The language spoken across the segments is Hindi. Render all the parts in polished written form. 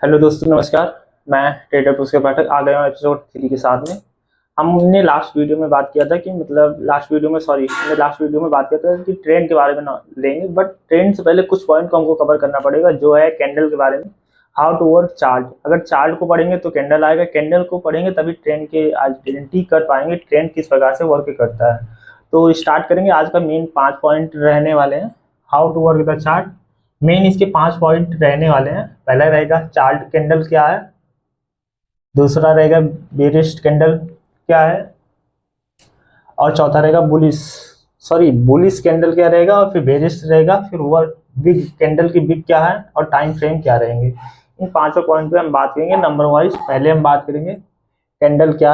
हेलो दोस्तों, नमस्कार। मैं ट्रेडर पुष्कर पाठक आ गया हूँ एपिसोड 3 के साथ में। हमने लास्ट वीडियो में बात किया था कि हमने लास्ट वीडियो में बात किया था कि ट्रेंड के बारे में ना लेंगे, बट ट्रेंड से पहले कुछ पॉइंट को हमको कवर करना पड़ेगा, जो है कैंडल के बारे में। How to work chart. अगर चार्ट को पढ़ेंगे तो कैंडल आएगा, कैंडल को पढ़ेंगे तभी ट्रेंड के आइडेंटिटी कर पाएंगे, ट्रेंड किस प्रकार से वर्क करता है। तो स्टार्ट करेंगे। आज का मेन 5 पॉइंट रहने वाले हैं। How to work the chart. Main इसके 5 पॉइंट रहने वाले हैं। पहला रहेगा चार्ट कैंडल क्या है, दूसरा रहेगा बेरिश कैंडल क्या है, और चौथा रहेगा बुलिश कैंडल क्या रहेगा, और फिर बेरिश रहेगा, फिर वो बिग कैंडल की बिग क्या है और टाइम फ्रेम क्या रहेंगे। इन पांचों पॉइंट पे हम बात करेंगे नंबर वाइज। पहले हम बात करेंगे कैंडल क्या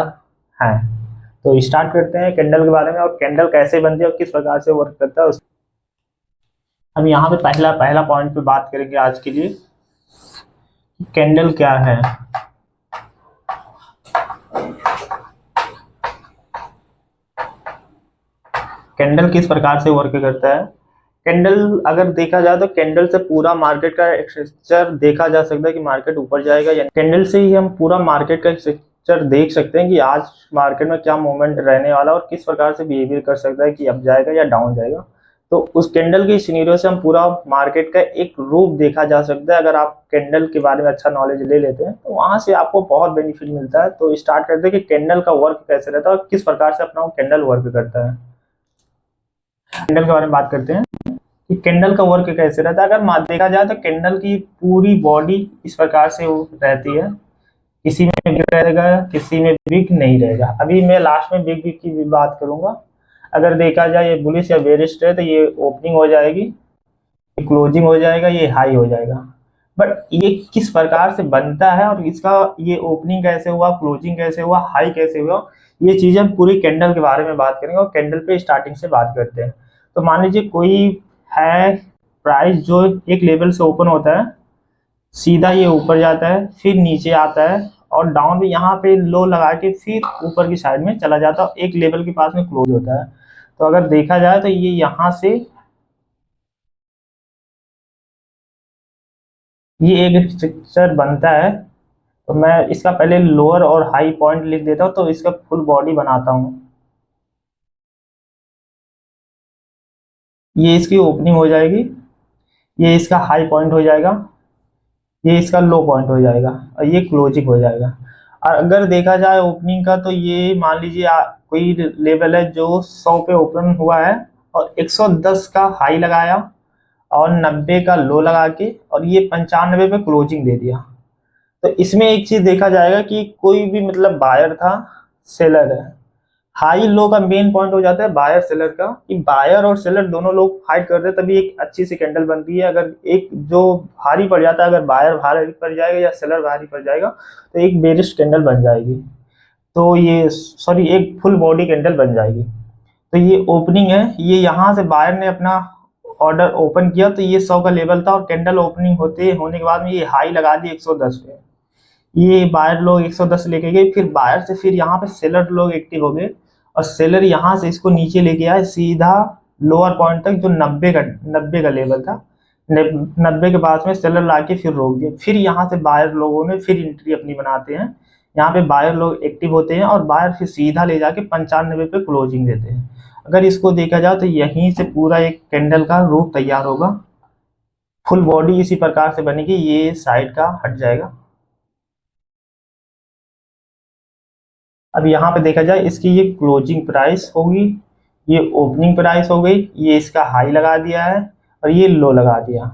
है। तो स्टार्ट करते हैं कैंडल के बारे में, और कैंडल कैसे बनती है और किस प्रकार से वर्क करता है। हम यहाँ पे पहला पहला पॉइंट पे बात करेंगे आज के लिए। कैंडल क्या है। कैंडल किस प्रकार से वर्क करता है। कैंडल अगर देखा जाए तो कैंडल से पूरा मार्केट का स्ट्रक्चर देखा जा सकता है कि मार्केट ऊपर जाएगा, या कैंडल से ही हम पूरा मार्केट का स्ट्रक्चर देख सकते हैं कि आज मार्केट में क्या मूवमेंट रहने वाला और किस प्रकार से बिहेवियर कर सकता है कि अप जाएगा या डाउन जाएगा। तो उस कैंडल के सिनेरियो से हम पूरा मार्केट का एक रूप देखा जा सकता है। अगर आप कैंडल के बारे में अच्छा नॉलेज ले लेते हैं तो वहां से आपको बहुत बेनिफिट मिलता है। तो स्टार्ट करते हैं कि कैंडल का वर्क कैसे रहता है और किस प्रकार से अपना कैंडल वर्क करता है। कैंडल के बारे में बात करते हैं कि कैंडल का वर्क कैसे रहता है। अगर देखा जाए तो कैंडल की पूरी बॉडी इस प्रकार से रहती है, किसी में बिग रहेगा, किसी में बिग नहीं रहेगा। अभी मैं लास्ट में बिग की भी बात करूंगा। अगर देखा जाए ये बुलिश या बेरिश है तो ये ओपनिंग हो जाएगी, ये क्लोजिंग हो जाएगा, ये हाई हो जाएगा। बट ये किस प्रकार से बनता है और इसका ये ओपनिंग कैसे हुआ, क्लोजिंग कैसे हुआ, हाई कैसे हुआ, ये चीजें हम पूरी कैंडल के बारे में बात करेंगे। और कैंडल पे स्टार्टिंग से बात करते हैं। तो मान लीजिए कोई है प्राइस जो एक लेवल से ओपन होता है, सीधा ये ऊपर जाता है, फिर नीचे आता है और डाउन भी यहाँ पे लो लगा के फिर ऊपर की साइड में चला जाता है, एक लेवल के पास में क्लोज होता है। तो अगर देखा जाए तो ये यहाँ से ये एक स्ट्रक्चर बनता है। तो मैं इसका पहले लोअर और हाई पॉइंट लिख देता हूँ, तो इसका फुल बॉडी बनाता हूँ। ये इसकी ओपनिंग हो जाएगी, ये इसका हाई पॉइंट हो जाएगा, ये इसका लो पॉइंट हो जाएगा, और ये क्लोजिंग हो जाएगा। और अगर देखा जाए ओपनिंग का तो ये मान लीजिए कोई लेवल है जो 100 पे ओपन हुआ है और 110 का हाई लगाया और 90 का लो लगा के और ये 95 पे क्लोजिंग दे दिया। तो इसमें एक चीज देखा जाएगा कि कोई भी मतलब बायर था, सेलर है। हाई लो का मेन पॉइंट हो जाता है बायर सेलर का, कि बायर और सेलर दोनों लोग फाइट करते हैं तभी एक अच्छी सी कैंडल बनती है। अगर एक जो भारी पड़ जाता है, अगर बायर भारी पड़ जाएगा या सेलर भारी पड़ जाएगा तो एक बेरिश कैंडल बन जाएगी। तो ये एक फुल बॉडी कैंडल बन जाएगी। तो ये ओपनिंग है, ये यहाँ से बायर ने अपना ऑर्डर ओपन किया तो ये 100 का लेवल था और कैंडल ओपनिंग होने के बाद में ये हाई लगा दी 110 पे। ये बायर लोग 110 लेके गए, फिर बायर से फिर यहाँ पे सेलर लोग एक्टिव हो गए और सेलर यहाँ से इसको नीचे लेके आए सीधा लोअर पॉइंट तक, जो 90 का लेवल था। 90 के बाद में सेलर लाके फिर रोक दिया। फिर यहाँ से बायर लोगों ने फिर एंट्री अपनी बनाते हैं, यहाँ पे बायर लोग एक्टिव होते हैं और बायर फिर सीधा ले जाके 95 पे क्लोजिंग देते हैं। अगर इसको देखा जाए तो यहीं से पूरा एक कैंडल का रूप तैयार होगा। फुल बॉडी इसी प्रकार से बनेगी, ये साइड का हट जाएगा। अब यहाँ पे देखा जाए इसकी ये क्लोजिंग प्राइस होगी, ये ओपनिंग प्राइस हो गई, ये इसका हाई लगा दिया है और ये लो लगा दिया।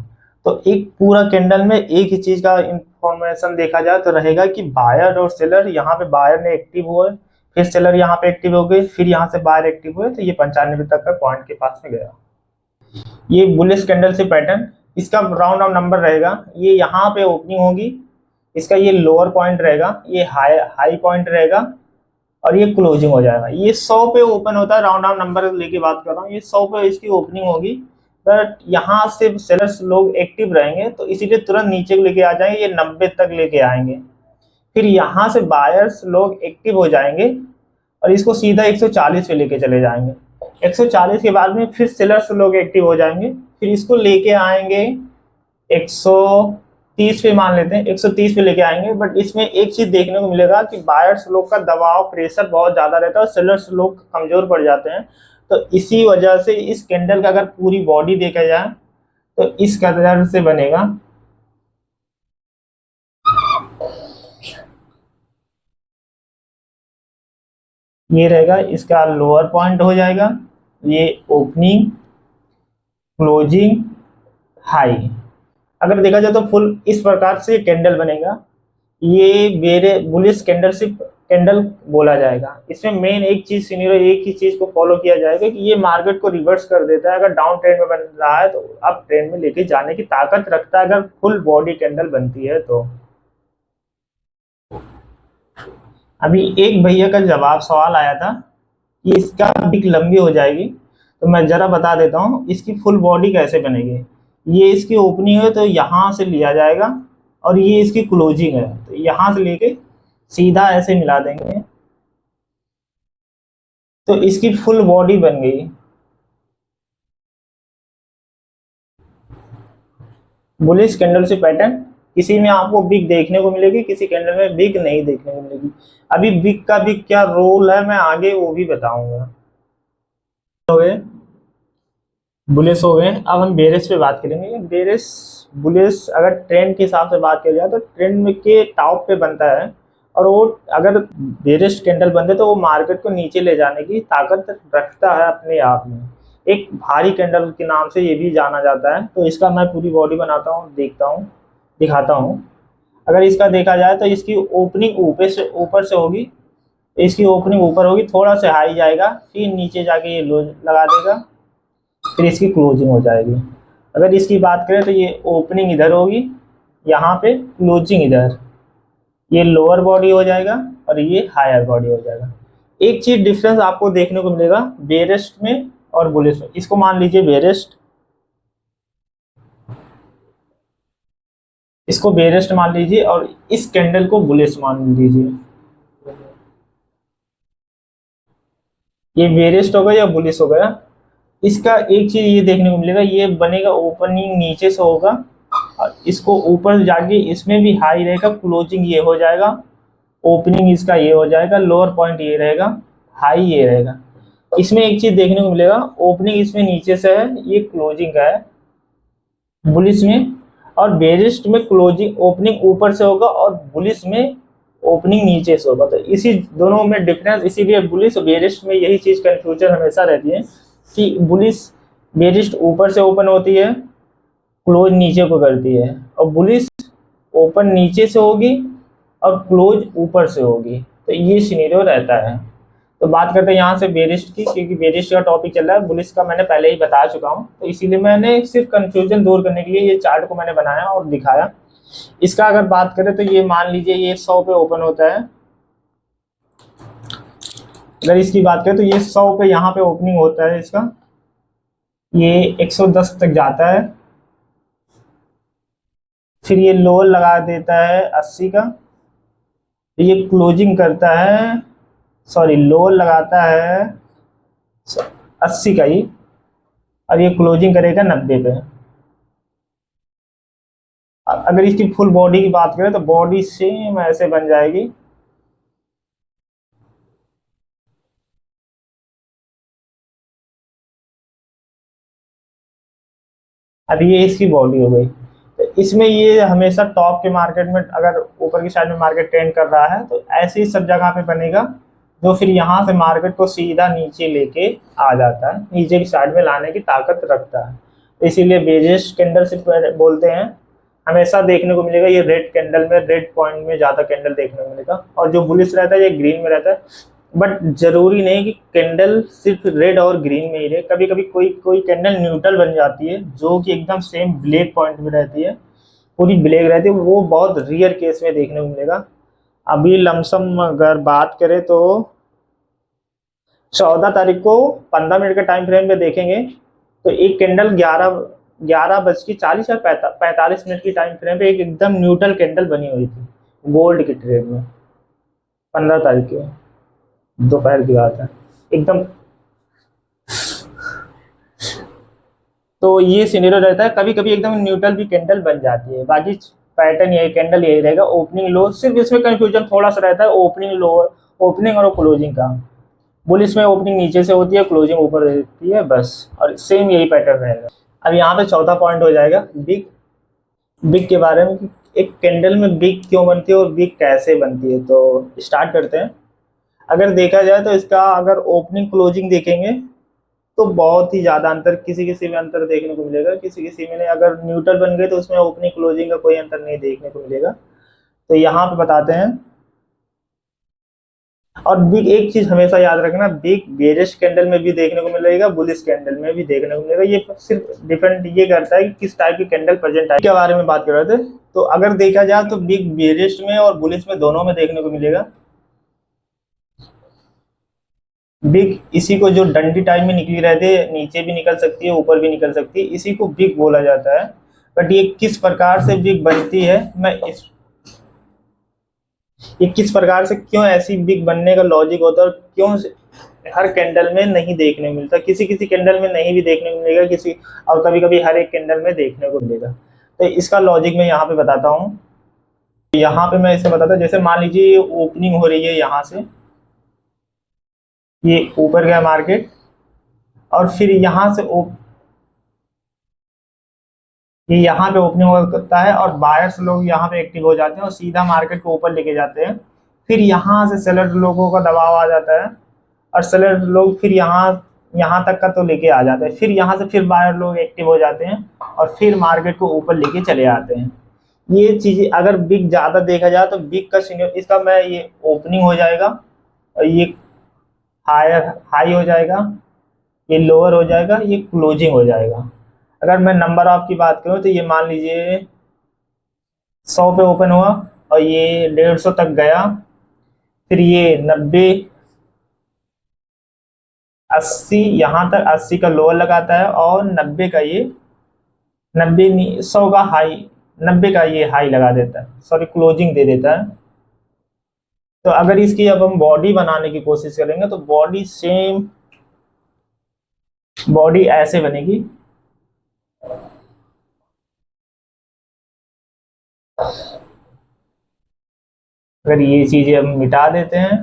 तो एक पूरा कैंडल में एक ही चीज का इंफॉर्मेशन देखा जाए तो रहेगा कि बायर और सेलर, यहाँ पे बायर ने एक्टिव हुए, फिर सेलर यहाँ पे एक्टिव हो गए, फिर यहाँ से बायर एक्टिव हुए, तो ये 95 तक का पॉइंट के पास में गया। ये बुलिश कैंडल से पैटर्न, इसका राउंड ऑफ नंबर रहेगा। ये यहाँ पे ओपनिंग होगी, इसका ये लोअर पॉइंट रहेगा, ये हाई पॉइंट रहेगा और ये क्लोजिंग हो जाएगा। ये 100 पे ओपन होता है, राउंड ऑफ नंबर लेके बात कर रहा हूँ। ये 100 पे इसकी ओपनिंग होगी, बट यहाँ से सेलर्स लोग एक्टिव रहेंगे तो इसीलिए तुरंत नीचे लेके आ जाएंगे, ये 90 तक लेके आएंगे। फिर यहाँ से बायर्स लोग एक्टिव हो जाएंगे और इसको सीधा 140 पे लेके चले जाएंगे। 140 के बाद में फिर सेलर्स लोग एक्टिव हो जाएंगे, फिर इसको लेके आएंगे 130 पे मान लेते हैं, 130 पे लेके आएंगे। बट इसमें एक चीज देखने को मिलेगा कि बायर्स लोग का दबाव प्रेशर बहुत ज्यादा रहता है और सेलर्स लोग कमजोर पड़ जाते हैं। तो इसी वजह से इस कैंडल का अगर पूरी बॉडी देखा जाए तो इस कलर से बनेगा। ये रहेगा इसका लोअर पॉइंट हो जाएगा, ये ओपनिंग, क्लोजिंग, हाई। अगर देखा जाए तो फुल इस प्रकार से कैंडल बनेगा। ये मेरे बुलिश कैंडलशिप कैंडल बोला जाएगा। इसमें मेन एक चीज सीनियर एक ही चीज को फॉलो किया जाएगा कि ये मार्केट को रिवर्स कर देता है। अगर डाउन ट्रेंड में बन रहा है तो अप ट्रेंड में लेके जाने की ताकत रखता है, अगर फुल बॉडी कैंडल बनती है तो। अभी एक भैया का जवाब सवाल आया था कि इसका बिक लंबी हो जाएगी, तो मैं जरा बता देता हूँ इसकी फुल बॉडी कैसे बनेगी। ये इसकी ओपनिंग है तो यहाँ से लिया जाएगा और ये इसकी क्लोजिंग है तो यहाँ से लेके सीधा ऐसे मिला देंगे तो इसकी फुल बॉडी बन गई। बुलिश कैंडल से पैटर्न किसी में आपको बिग देखने को मिलेगी, किसी कैंडल में बिग नहीं देखने को मिलेगी। अभी बिग का बिग क्या रोल है मैं आगे वो भी बताऊंगा। हो गए बुलिश हो गए, अब हम बेरिश पे बात करेंगे। बेरिश बुलिश अगर ट्रेंड के हिसाब से बात किया जाए तो ट्रेंड में के टॉप पे बनता है और वो अगर बेरिश कैंडल बनते तो वो मार्केट को नीचे ले जाने की ताकत रखता है अपने आप में। एक भारी कैंडल के नाम से ये भी जाना जाता है। तो इसका मैं पूरी बॉडी बनाता हूँ, देखता हूँ, दिखाता हूँ। अगर इसका देखा जाए तो इसकी ओपनिंग ऊपर से होगी, इसकी ओपनिंग ऊपर होगी, थोड़ा सा हाई जाएगा, फिर नीचे जाके ये लो लगा देगा, फिर इसकी क्लोजिंग हो जाएगी। अगर इसकी बात करें तो ये ओपनिंग इधर होगी, यहाँ पे क्लोजिंग इधर, ये लोअर बॉडी हो जाएगा और ये हायर बॉडी हो जाएगा। एक चीज डिफरेंस आपको देखने को मिलेगा बेरिस्ट में और बुलिश में। इसको मान लीजिए बेरिस्ट, इसको बेरिस्ट मान लीजिए और इस कैंडल को बुलिश मान लीजिए। ये बेरिस्ट हो गया या बुलिश हो गया। इसका एक चीज ये देखने को मिलेगा, ये बनेगा ओपनिंग नीचे से होगा और इसको ऊपर जाके इसमें भी हाई रहेगा, क्लोजिंग ये हो जाएगा, ओपनिंग इसका ये हो जाएगा, लोअर पॉइंट ये रहेगा, हाई ये रहेगा। इसमें एक चीज देखने को मिलेगा, ओपनिंग इसमें नीचे से है, ये क्लोजिंग का है बुलिश में, और बेरिस्ट में क्लोजिंग ओपनिंग ऊपर से होगा और बुलिश में ओपनिंग नीचे से होगा। तो इसी दोनों में डिफरेंस, इसीलिए बुलिश और बेरिस्ट में यही चीज कंफ्यूजन हमेशा रहती है कि बुलिश बेरिस्ट ऊपर से ओपन होती है, क्लोज नीचे को करती है, और बुलिश ओपन नीचे से होगी और क्लोज ऊपर से होगी। तो ये सिनेरियो रहता है। तो बात करते हैं यहाँ से बेरिस्ट की, क्योंकि बेरिस्ट का टॉपिक चल रहा है, बुलिश का मैंने पहले ही बता चुका हूँ, तो इसीलिए मैंने सिर्फ कंफ्यूजन दूर करने के लिए ये चार्ट को मैंने बनाया और दिखाया। इसका अगर बात करें तो ये मान लीजिए ये 100 पे ओपन होता है। अगर इसकी बात करें तो ये 100 पे यहाँ पे ओपनिंग होता है इसका, ये 110 तक जाता है, फिर ये लोअर लगा देता है 80 का, ये क्लोजिंग करता है, सॉरी लोअर लगाता है 80 का ही, और ये क्लोजिंग करेगा 90 पे। अगर इसकी फुल बॉडी की बात करें तो बॉडी सेम ऐसे बन जाएगी। अब ये इसकी बॉडी हो गई। तो इसमें ये हमेशा टॉप के मार्केट में, अगर ऊपर की साइड में मार्केट ट्रेंड कर रहा है तो ऐसे ही सब जगह पे बनेगा, जो फिर यहाँ से मार्केट को सीधा नीचे लेके आ जाता है, नीचे की साइड में लाने की ताकत रखता है। तो इसीलिए बेरिश कैंडल से बोलते हैं। हमेशा देखने को मिलेगा ये रेड कैंडल में, रेड पॉइंट में ज्यादा कैंडल देखने को मिलेगा, और जो बुलिश रहता है ये ग्रीन में रहता है। बट जरूरी नहीं कि कैंडल सिर्फ रेड और ग्रीन में ही रहे, कभी कभी कोई कोई कैंडल न्यूट्रल बन जाती है जो कि एकदम सेम ब्लैक पॉइंट में रहती है, पूरी ब्लैक रहती है, वो बहुत रियर केस में देखने को मिलेगा। अभी लमसम अगर बात करें तो 14 तारीख को 15 मिनट के टाइम फ्रेम पे देखेंगे तो एक कैंडल 11:40 या 45 मिनट की टाइम फ्रेम पे एक एकदम न्यूट्रल कैंडल बनी हुई थी गोल्ड की ट्रेड में, 15 तारीख के दोपहर की बात है एकदम। तो ये सिनेरियो रहता है, कभी कभी एकदम न्यूट्रल भी कैंडल बन जाती है। बाकी पैटर्न यही, कैंडल यही रहेगा, ओपनिंग लो। सिर्फ इसमें कंफ्यूजन थोड़ा सा रहता है ओपनिंग लो, ओपनिंग और क्लोजिंग का। बुलिश में ओपनिंग नीचे से होती है, क्लोजिंग ऊपर रहती है, बस। और सेम यही पैटर्न रहेगा। अब यहाँ पे चौथा पॉइंट हो जाएगा बिग। बिग के बारे में कि एक कैंडल में बिग क्यों बनती है और बिग कैसे बनती है। तो स्टार्ट करते हैं। अगर देखा जाए तो इसका अगर ओपनिंग क्लोजिंग देखेंगे तो बहुत ही ज्यादा अंतर, किसी किसी में अंतर देखने को मिलेगा, किसी किसी में नहीं। अगर न्यूट्रल बन गए तो उसमें ओपनिंग क्लोजिंग का कोई अंतर नहीं देखने को मिलेगा। तो यहाँ पे बताते हैं। और बिग एक चीज हमेशा याद रखना, बिग बेरिश कैंडल में भी देखने को मिलेगा, बुलिश कैंडल में भी देखने को मिलेगा। ये सिर्फ डिपेंड ये करता है कि किस टाइप की कैंडल प्रेजेंट है, के बारे में बात कर रहे थे। तो अगर देखा जाए तो बिग बेरिश में और बुलिश में दोनों में देखने को मिलेगा। बिग इसी को जो डंडी टाइप में निकली रहती है, नीचे भी निकल सकती है ऊपर भी निकल सकती है, इसी को बिग बोला जाता है। बट ये किस प्रकार से बिग बनती है, ये किस प्रकार से, क्यों ऐसी बिग बनने का लॉजिक होता है और क्यों हर कैंडल में नहीं देखने को मिलता, किसी किसी कैंडल में नहीं भी देखने को मिलेगा, किसी और कभी कभी हर एक कैंडल में देखने को मिलेगा। तो इसका लॉजिक मैं यहाँ पे बताता हूँ। यहाँ पे मैं इसे बताता हूँ, जैसे मान लीजिए ओपनिंग हो रही है यहाँ से, ये ऊपर गया मार्केट, और फिर यहाँ से ये यहाँ पे ओपनिंग करता है और बायर्स लोग यहाँ पे एक्टिव हो जाते हैं और सीधा मार्केट को ऊपर लेके जाते हैं। फिर यहाँ से सेलर लोगों का दबाव आ जाता है और सेलर लोग फिर यहाँ यहाँ तक का तो लेके आ जाते हैं। फिर यहाँ से फिर बायर लोग एक्टिव हो जाते हैं और फिर मार्केट को ऊपर लेके चले आते हैं। ये चीजें अगर बिग ज्यादा देखा जाए तो बिग का सीनियर, इसका मैं ये ओपनिंग हो जाएगा और ये हायर हाई हो जाएगा, ये लोअर हो जाएगा, ये क्लोजिंग हो जाएगा। अगर मैं नंबर ऑफ की बात करूं तो ये मान लीजिए 100 पे ओपन हुआ और ये 150 तक गया, फिर ये 90 80, यहाँ तक 80 का लोअर लगाता है और 90 का ये 100 का हाई, 90 का ये हाई लगा देता है, सॉरी क्लोजिंग दे देता है। तो अगर इसकी अब हम बॉडी बनाने की कोशिश करेंगे तो बॉडी सेम, बॉडी ऐसे बनेगी। अगर ये चीजें हम मिटा देते हैं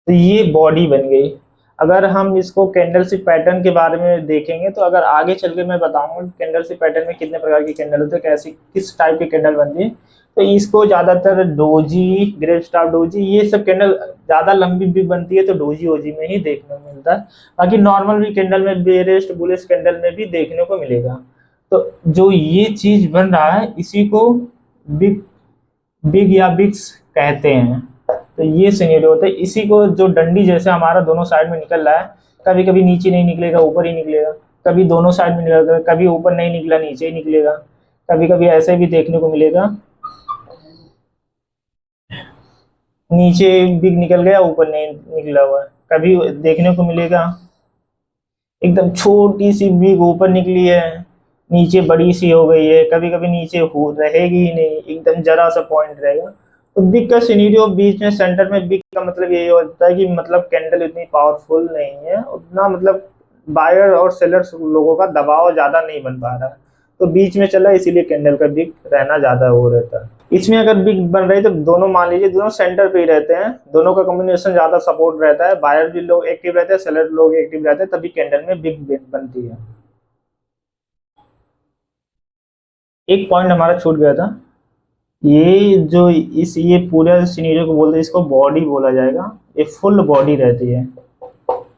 तो ये बॉडी बन गई। अगर हम इसको कैंडलस्टिक पैटर्न के बारे में देखेंगे तो अगर आगे चल के मैं बताऊंगा कैंडलस्टिक पैटर्न में कितने प्रकार की कैंडल होते हैं, कैसी किस टाइप की कैंडल बनती है। तो इसको ज्यादातर डोजी, ग्रेप स्टार डोजी, ये सब कैंडल ज्यादा लंबी भी बनती है तो डोजी ओजी में ही देखने को मिलता है। बाकी नॉर्मल भी कैंडल में, बेरेस्ट बुलिश कैंडल में भी देखने को मिलेगा। तो जो ये चीज बन रहा है इसी को बिग बिग या बिग्स कहते हैं। तो ये सिनेरियो होता है। इसी को जो डंडी जैसे हमारा दोनों साइड में निकल रहा है, कभी कभी नीचे नहीं निकलेगा ऊपर ही निकलेगा, कभी दोनों साइड में निकलेगा, कभी ऊपर नहीं निकला नीचे ही निकलेगा, कभी कभी ऐसे भी देखने को मिलेगा, नीचे बिग निकल गया ऊपर नहीं निकला हुआ। कभी देखने को मिलेगा एकदम छोटी सी बिग ऊपर निकली है, नीचे बड़ी सी हो गई है, कभी कभी नीचे हो रहेगी ही नहीं, एकदम जरा सा पॉइंट रहेगा। तो बिग का सिनेरियो बीच में सेंटर में, बिग का मतलब ये होता है कि मतलब कैंडल इतनी पावरफुल नहीं है उतना, मतलब बायर और सेलर्स लोगों का दबाव ज्यादा नहीं बन पा रहा है, तो बीच में चला, इसीलिए कैंडल का बिग रहना ज्यादा वो रहता है। इसमें अगर बिग बन रही तो दोनों मान लीजिए दोनों सेंटर पे ही रहते हैं, दोनों का कॉम्बिनेशन ज्यादा सपोर्ट रहता है, बायर भी लोग एक्टिव रहते हैं, सेलर लोग एक्टिव रहते हैं, तभी कैंडल में बिग बनती है। एक पॉइंट हमारा छूट गया था, ये जो इस ये पूरे सिनेरियो को बोलते हैं, इसको बॉडी बोला जाएगा। ये फुल बॉडी रहती है।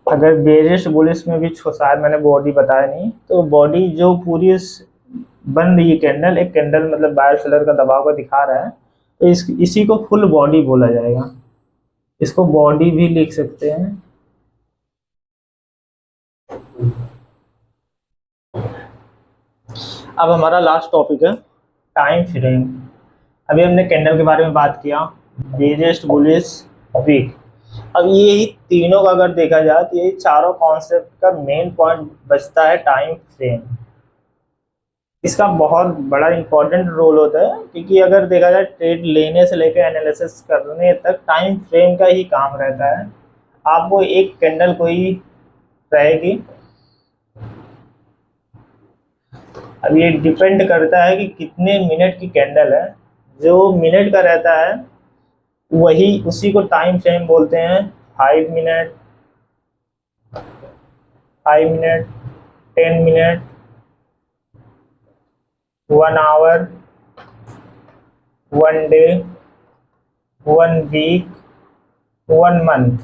अगर बेरिश बुलिश में भी शायद मैंने बॉडी बताया नहीं, तो बॉडी जो पूरी बन रही है कैंडल, एक कैंडल मतलब बायर सेलर का दबाव का दिखा रहा है, तो इसी को फुल बॉडी बोला जाएगा। इसको बॉडी भी लिख सकते हैं। अब हमारा लास्ट टॉपिक है टाइम फ्रेम। अभी हमने कैंडल के बारे में बात किया, बेरिश बुलिश वीक। अब यही तीनों का अगर देखा जाए तो यही चारों कॉन्सेप्ट का मेन पॉइंट बचता है टाइम फ्रेम। इसका बहुत बड़ा इंपॉर्टेंट रोल होता है, क्योंकि अगर देखा जाए ट्रेड लेने से लेकर एनालिसिस करने तक टाइम फ्रेम का ही काम रहता है। आपको एक कैंडल कोई रहेगी, अब ये डिपेंड करता है कि कितने मिनट की कैंडल है। जो मिनट का रहता है वही उसी को टाइम फ्रेम बोलते हैं। 5 minute, 5 minute, 10 minute, 1 hour, 1 day, 1 week, 1 month.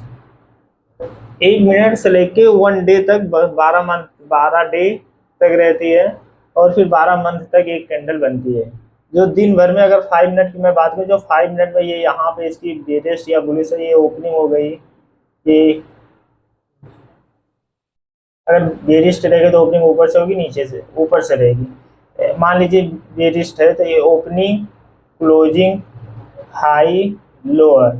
1 minute से लेके 1 डे तक, 12 मंथ, 12 डे तक रहती है। और फिर 12 मंथ तक एक कैंडल बनती है। जो दिन भर में, अगर 5 मिनट की मैं बात करूँ, जो 5 मिनट में ये यहाँ पे इसकी बेरिस्ट या बुलिश है, ये ओपनिंग हो गई। ये अगर बेरिस्ट रहेगी तो ओपनिंग ऊपर से होगी, नीचे से ऊपर से रहेगी। मान लीजिए बेरिस्ट है तो ये ओपनिंग, क्लोजिंग, हाई, लोअर।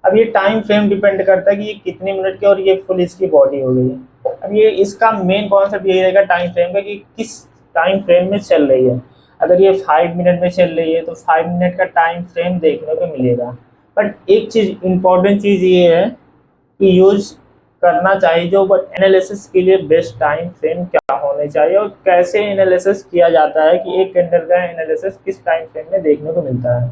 अब ये टाइम फ्रेम डिपेंड करता है कि ये कितने मिनट की, और ये फुल इसकी बॉडी हो गई है। अब ये इसका मेन कॉन्सेप्ट यही रहेगा टाइम फ्रेम का, कि किस टाइम फ्रेम में चल रही है। अगर ये 5 मिनट में चल रही है तो 5 मिनट का टाइम फ्रेम देखने को मिलेगा। बट एक चीज, इंपॉर्टेंट चीज ये है कि यूज करना चाहिए जो, बट एनालिसिस के लिए बेस्ट टाइम फ्रेम क्या होने चाहिए, और कैसे एनालिसिस किया जाता है कि एक कैंडल का एनालिसिस किस टाइम फ्रेम में देखने को मिलता है।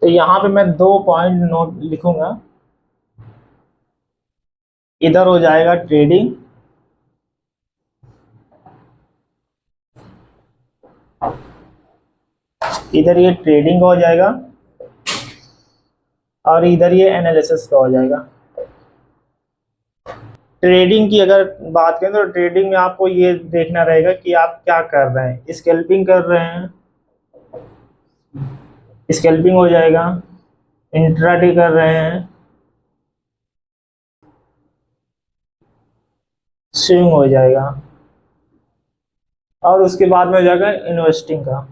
तो यहाँ पे मैं 2 पॉइंट नोट लिखूंगा। इधर हो जाएगा ट्रेडिंग, इधर ये ट्रेडिंग का हो जाएगा, और इधर ये एनालिसिस का हो जाएगा। ट्रेडिंग की अगर बात करें तो ट्रेडिंग में आपको ये देखना रहेगा कि आप क्या कर रहे हैं। स्कैल्पिंग कर रहे हैं, स्कैल्पिंग हो जाएगा। इंट्राडे कर रहे हैं, स्विंग हो जाएगा। और उसके बाद में हो जाएगा इन्वेस्टिंग का।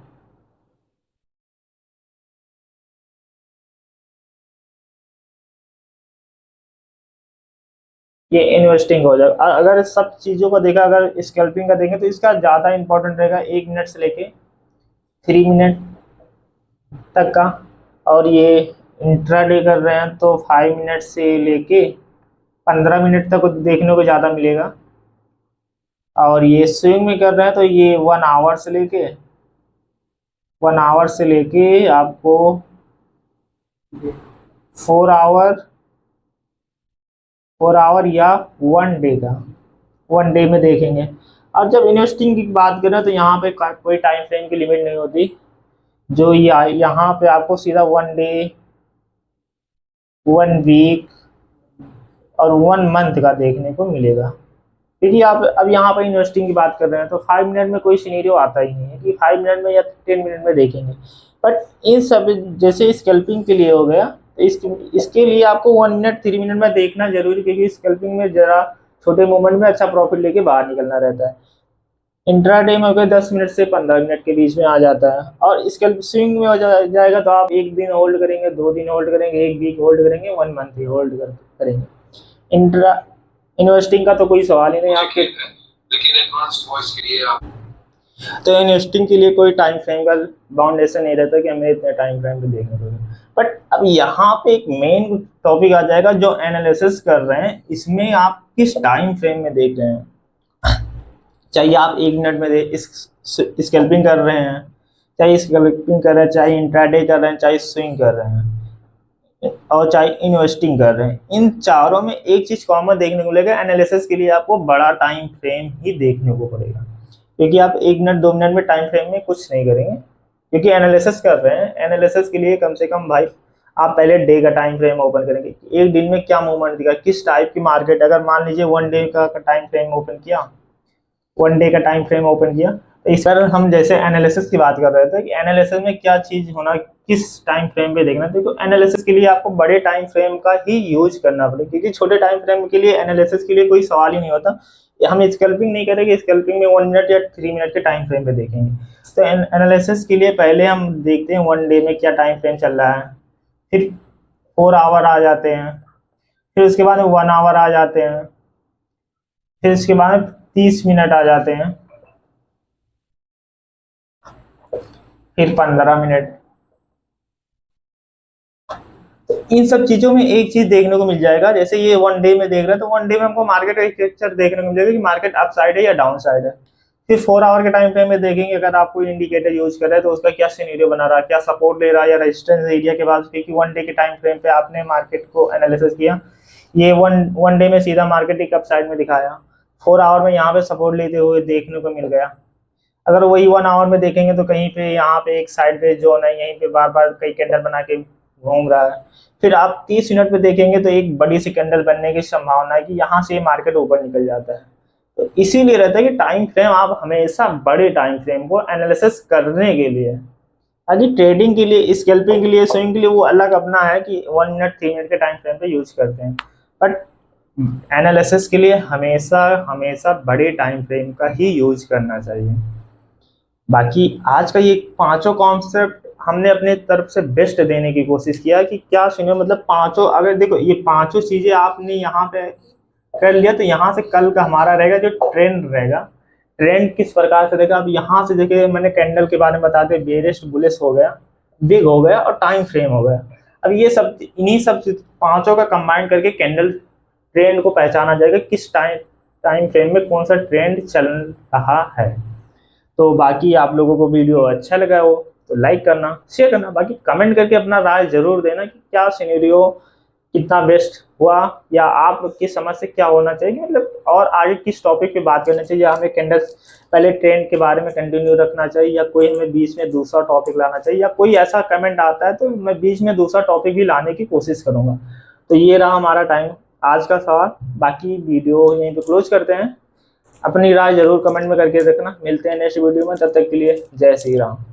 ये इन्वेस्टिंग हो जाएगा। अगर सब चीज़ों को देखा, अगर स्कैल्पिंग का देखें तो इसका ज़्यादा इंपॉर्टेंट रहेगा 1 मिनट से लेके 3 मिनट तक का। और ये इंट्राडे कर रहे हैं तो 5 मिनट से लेके 15 मिनट तक देखने को ज़्यादा मिलेगा। और ये स्विंग में कर रहे हैं तो ये 1 आवर से लेके आपको 4 आवर, 4 आवर या 1 डे का, 1 डे में देखेंगे। और जब इन्वेस्टिंग की बात करें तो यहाँ पे कोई टाइम फ्रेम की लिमिट नहीं होती। जो यहाँ पे आपको सीधा 1 डे, 1 वीक और 1 मंथ का देखने को मिलेगा। क्योंकि आप अब यहाँ पर इन्वेस्टिंग की बात कर रहे हैं तो 5 मिनट में कोई सिनेरियो आता ही नहीं है कि 5 मिनट में या 10 मिनट में देखेंगे। बट इन सब, जैसे स्कैल्पिंग के लिए हो गया, तो इसके लिए आपको 1 मिनट, 3 मिनट में देखना जरूरी, क्योंकि स्कैल्पिंग में जरा छोटे मूवमेंट में अच्छा प्रॉफिट लेके बाहर निकलना रहता है। इंट्राडे में हो गया 10 मिनट से 15 मिनट के बीच में आ जाता है। और स्कैल्प स्विंग में हो जाएगा तो आप 1 दिन होल्ड करेंगे, 2 दिन होल्ड करेंगे, 1 वीक होल्ड करेंगे, 1 मंथ ही होल्ड करेंगे। इंट्रा इन्वेस्टिंग का तो कोई सवाल ही नहीं आपके। लेकिन एडवांस वॉइस के लिए आप, तो इन्वेस्टिंग के लिए कोई टाइम फ्रेम का बाउंडेशन नहीं रहता कि हमें इतने टाइम फ्रेम पे देखने को। बट अब यहाँ पे एक मेन टॉपिक आ जाएगा, जो एनालिसिस कर रहे हैं इसमें आप किस टाइम फ्रेम में देख रहे हैं। चाहे आप 1 मिनट में स्कैल्पिंग कर रहे हैं, चाहे स्कैल्पिंग कर रहे हैं, चाहे इंट्राडे कर रहे हैं, चाहे स्विंग कर रहे हैं, और चाहे इन्वेस्टिंग कर रहे हैं, इन चारों में एक चीज कॉमन देखने को मिलेगा। एनालिसिस के लिए आपको बड़ा टाइम फ्रेम ही देखने को पड़ेगा, क्योंकि आप 1 मिनट 2 मिनट में टाइम फ्रेम में कुछ नहीं करेंगे। क्योंकि एनालिसिस कर रहे हैं, एनालिसिस के लिए कम से कम भाई आप पहले डे का टाइम फ्रेम ओपन करेंगे, एक दिन में क्या मूवमेंट दिखा, किस टाइप की मार्केट। अगर मान लीजिए 1 डे का टाइम फ्रेम ओपन किया, 1 डे का टाइम फ्रेम ओपन किया, तो इस पर हम जैसे एनालिसिस की बात कर रहे थे कि एनालिसिस में क्या चीज होना, किस टाइम फ्रेम पे देखना। तो एनालिसिस के लिए आपको बड़े टाइम फ्रेम का ही यूज करना पड़ेगा, क्योंकि छोटे टाइम फ्रेम के लिए एनालिसिस के लिए कोई सवाल ही नहीं होता। हम स्कैल्पिंग नहीं करेंगे, स्कैल्पिंग में 1 मिनट या 3 मिनट के टाइम फ्रेम पे देखेंगे। तो एनालिसिस के लिए पहले हम देखते हैं 1 डे में क्या टाइम फ्रेम चल रहा है, फिर 4 आवर आ जाते हैं, फिर उसके बाद 1 आवर आ जाते हैं, फिर उसके बाद 30 मिनट आ जाते हैं, फिर 15 मिनट। इन सब चीजों में एक चीज देखने को मिल जाएगा, जैसे ये 1 डे में देख रहे हैं तो 1 डे में हमको मार्केट का स्ट्रक्चर देखने को मिल जाएगा कि मार्केट अप साइड है या डाउन साइड है। फिर 4 आवर के टाइम फ्रेम में देखेंगे, अगर आप कोई इंडिकेटर यूज कर रहे हैं तो उसका क्या सिनेरियो बना रहा है, क्या सपोर्ट ले रहा है या रेजिस्टेंस एरिया के बाद, क्योंकि 1 डे के टाइम फ्रेम पे आपने मार्केट को एनालिसिस किया, ये वन डे में सीधा मार्केट एक अप साइड में दिखाया, 4 आवर में यहाँ पे सपोर्ट लेते हुए देखने को मिल गया। अगर वही 1 आवर में देखेंगे तो कहीं पे यहाँ पे एक साइड पे जोन है, यहीं पे बार बार कई कैंडल बना के घूम रहा है। फिर आप 30 मिनट पे देखेंगे तो एक बड़ी सी कैंडल बनने की संभावना है कि यहाँ से मार्केट ऊपर निकल जाता है। तो इसीलिए रहता है कि टाइम फ्रेम आप हमेशा बड़े टाइम फ्रेम को एनालिसिस करने के लिए, अभी ट्रेडिंग के लिए, स्कैल्पिंग के लिए, स्विंग के लिए वो अलग अपना है कि 1 मिनट 3 मिनट के टाइम फ्रेम पे यूज करते हैं, बट एनालिसिस के लिए हमेशा हमेशा बड़े टाइम फ्रेम का ही यूज करना चाहिए। बाकी आज का ये पांचों कॉन्सेप्ट हमने अपने तरफ से बेस्ट देने की कोशिश किया कि क्या सुनिए, मतलब पांचों, अगर देखो ये पांचों चीजें आपने यहाँ पे कर लिया तो यहाँ से कल का हमारा रहेगा जो ट्रेंड रहेगा, ट्रेंड किस प्रकार से रहेगा। अब यहाँ से देखिए मैंने कैंडल के बारे में बताते, बेरिश बुलिश हो गया, बिग हो गया और टाइम फ्रेम हो गया। अब ये सब इन्हीं सब पांचों का कंबाइन करके कैंडल ट्रेंड को पहचाना जाएगा, किस टाइम फ्रेम में कौन सा ट्रेंड चल रहा है। तो बाकी आप लोगों को वीडियो अच्छा लगा हो तो लाइक करना, शेयर करना, बाकी कमेंट करके अपना राय जरूर देना कि क्या सिनेरियो कितना बेस्ट हुआ या आपकी समझ से क्या होना चाहिए, मतलब और आगे किस टॉपिक पे बात करना चाहिए, या हमें कैंडल्स पहले ट्रेंड के बारे में कंटिन्यू रखना चाहिए या कोई हमें बीच में दूसरा टॉपिक लाना चाहिए, या कोई ऐसा कमेंट आता है तो मैं बीच में दूसरा टॉपिक भी लाने की कोशिश करूंगा। तो ये रहा हमारा टाइम आज का सवाल। बाकी वीडियो यहीं पे क्लोज करते हैं, अपनी राय जरूर कमेंट में करके रखना। मिलते हैं नेक्स्ट वीडियो में, तब तक के लिए जय श्री राम।